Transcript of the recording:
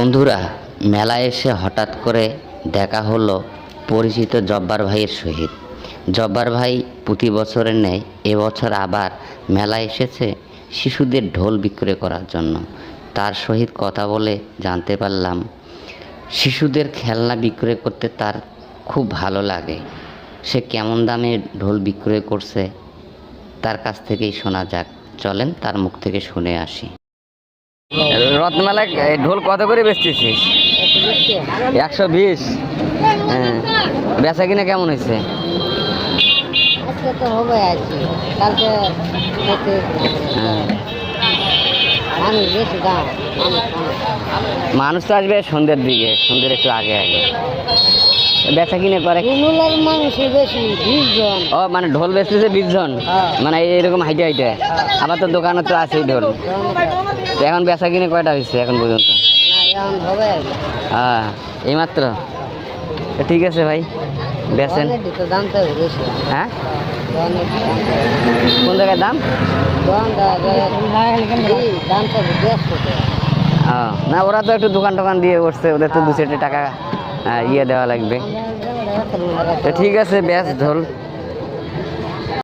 বন্ধুরা, মেলায় এসে হঠাৎ করে দেখা হলো পরিচিত জব্বার ভাইয়ের সহিত। জব্বার ভাই প্রতি বছরের ন্যায় এবছর আবার মেলায় এসেছে শিশুদের ঢোল বিক্রয় করার জন্য। তার সহিত কথা বলে জানতে পারলাম শিশুদের খেলনা বিক্রয় করতে তার খুব ভালো লাগে। সে কেমন দামে ঢোল বিক্রয় করছে তার কাছ থেকেই শোনা যাক। চলেন তার মুখ থেকে শুনে আসি। রত্নমেলায় ঢোল কত করে বেচতেছিস? 120। হ্যাঁ, বেচা কিনা কেমন হয়েছে? মানুষ তো আসবে সন্ধ্যের দিকে, সন্ধ্যের একটু আগে আগে। বেচা কিনে করে ও মানে ঢোল বেচতেছে 20 জন, মানে এরকম হাইটে হাইটে। আবার তো দোকানে তো আছেই ঢোল। এখন বেচা কিনে কয়টা হয়েছে এখন পর্যন্ত? হ্যাঁ, এইমাত্র। ঠিক আছে ভাই, বেচেন। হ্যাঁ, কোন জায়গায় দাম? না, ওরা তো একটু দোকান টোকান দিয়ে করছে, ওদের তো 2-4 টাকা ইয়ে দেওয়া লাগবে। ঠিক আছে, বেশ ঢোল।